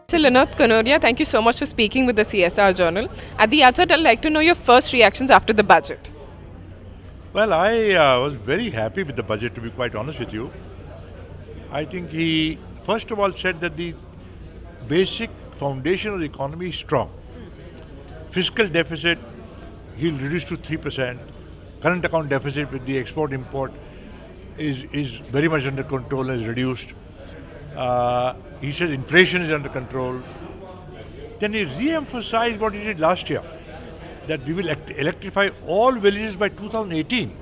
So, Lalit Kanodia, thank you so much for speaking with the CSR Journal. At the outset, I'd like to know your first reactions after the budget. Well, I was very happy with the budget, to be quite honest with you. I think he, first of all, said that the basic foundation of the economy is strong. Fiscal deficit, he'll reduce to 3%. Current account deficit with the export import is very much under control and is reduced. He said inflation is under control. Then he re-emphasized what he did last year, that we will electrify all villages by 2018.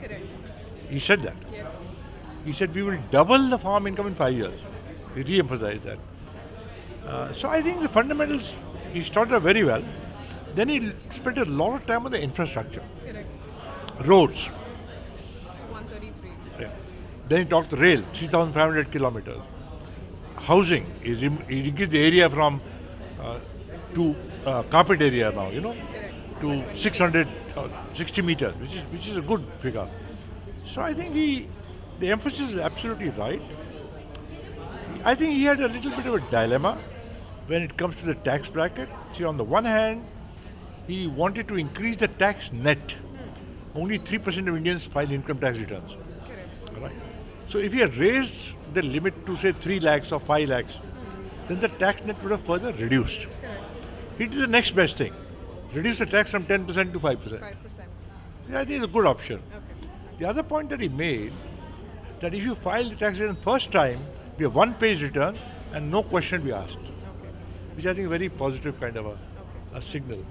He said that. He said we will double the farm income in 5 years. He re-emphasized that. So I think the fundamentals, he started very well. Then he spent a lot of time on the infrastructure, roads. 133. Yeah. Then he talked rail, 3,500 kilometers. Housing, he increased the area from to carpet area now, to 660 meters, which is a good figure. So I think the emphasis is absolutely right. I think he had a little bit of a dilemma when it comes to the tax bracket. See, on the one hand, he wanted to increase the tax net. Only 3% of Indians file income tax returns. Right? So if he had raised the limit to say 3 lakhs or 5 lakhs, then the tax net would have further reduced. He did the next best thing. Reduce the tax from 10% to 5%. 5%. Yeah, I think it's a good option. The other point that he made, that if you file the tax return first time, we have one-page return and no question will be asked, which I think is a very positive kind of a signal.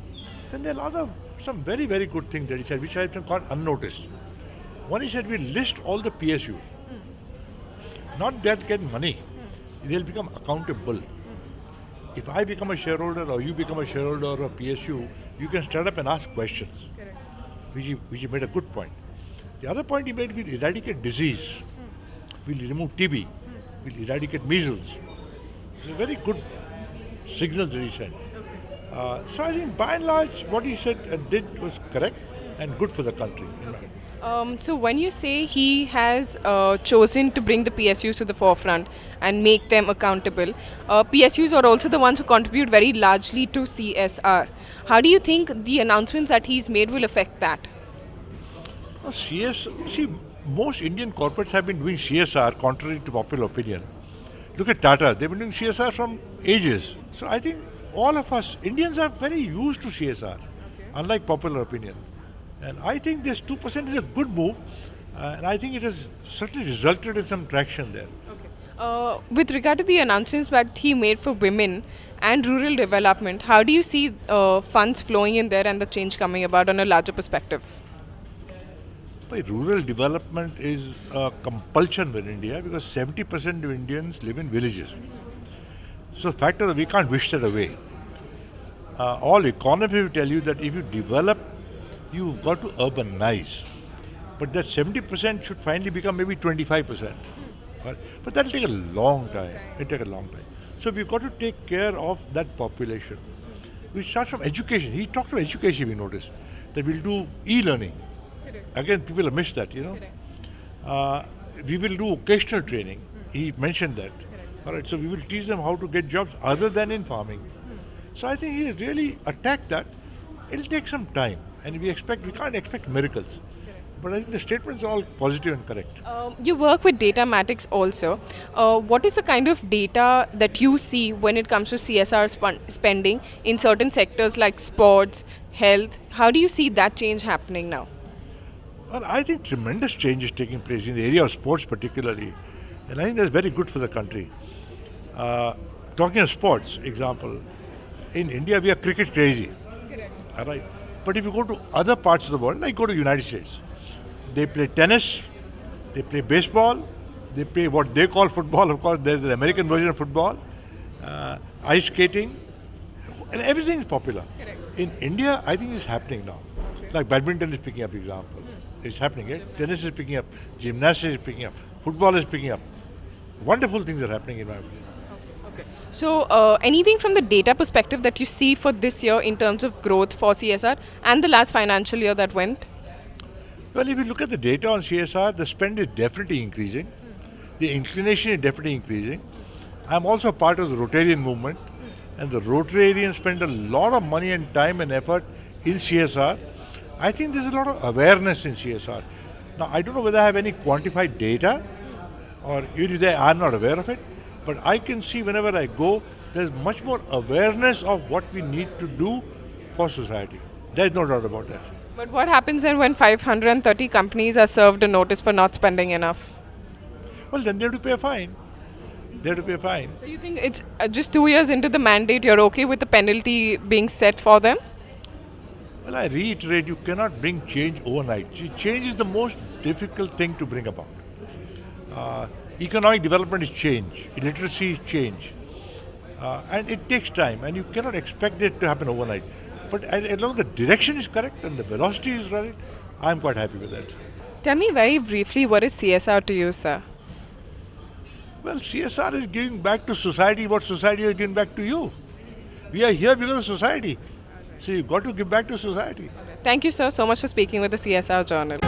Then there are some very, very good things that he said, which I have gone unnoticed. One, he said we list all the PSUs. Not that get money, they'll become accountable. If I become a shareholder or you become a shareholder or a PSU, you can stand up and ask questions, which he made a good point. The other point he made, we'll eradicate disease, we'll remove TB, we'll eradicate measles. It's a very good signal that he sent. So I think by and large what he said and did was correct and good for the country. So when you say he has chosen to bring the PSUs to the forefront and make them accountable, PSUs are also the ones who contribute very largely to CSR. How do you think the announcements that he's made will affect that? See, most Indian corporates have been doing CSR contrary to popular opinion. Look at Tata, they've been doing CSR from ages. So I think all of us, Indians are very used to CSR, unlike popular opinion. And I think this 2% is a good move, and I think it has certainly resulted in some traction there. With regard to the announcements that he made for women and rural development, how do you see funds flowing in there and the change coming about on a larger perspective? Rural development is a compulsion in India because 70% of Indians live in villages. So the fact is we can't wish that away. All economists will tell you that if you develop, you've got to urbanize. But that 70% should finally become maybe 25%. But that'll take a long time. It'll take a long time. So we've got to take care of that population. We start from education. He talked about education, we noticed, that we'll do e-learning. Again, people have missed that, we will do occasional training. He mentioned that. All right, so we will teach them how to get jobs other than in farming. So I think he has really attacked that. It'll take some time, and we can't expect miracles. But I think the statements are all positive and correct. You work with Datamatics also. What is the kind of data that you see when it comes to CSR spending in certain sectors like sports, health? How do you see that change happening now? Well, I think tremendous change is taking place in the area of sports particularly. And I think that's very good for the country. Talking of sports, example, in India we are cricket crazy. All right. But if you go to other parts of the world, like go to the United States, they play tennis, they play baseball, they play what they call football. Of course, there's the American version of football, ice skating, and everything is popular. In India, I think it's happening now. Like badminton is picking up, example. It's happening. Tennis is picking up, gymnastics is picking up, football is picking up. Wonderful things are happening in my opinion. So anything from the data perspective that you see for this year in terms of growth for CSR and the last financial year that went? Well, if you look at the data on CSR, the spend is definitely increasing. The inclination is definitely increasing. I'm also part of the Rotarian movement, and the Rotarians spend a lot of money and time and effort in CSR. I think there's a lot of awareness in CSR. Now, I don't know whether I have any quantified data or even if I'm not aware of it, but I can see whenever I go, there's much more awareness of what we need to do for society. There's no doubt about that. But what happens then when 530 companies are served a notice for not spending enough? Well, then they have to pay a fine. They have to pay a fine. So you think it's just 2 years into the mandate, you're okay with the penalty being set for them? Well, I reiterate, you cannot bring change overnight. Change is the most difficult thing to bring about. Economic development is change, literacy is change. And it takes time, and you cannot expect it to happen overnight. But as long as the direction is correct and the velocity is right, I'm quite happy with that. Tell me very briefly, what is CSR to you, sir? Well, CSR is giving back to society what society is giving back to you. We are here because of society. So you've got to give back to society. Thank you, sir, so much for speaking with the CSR Journal.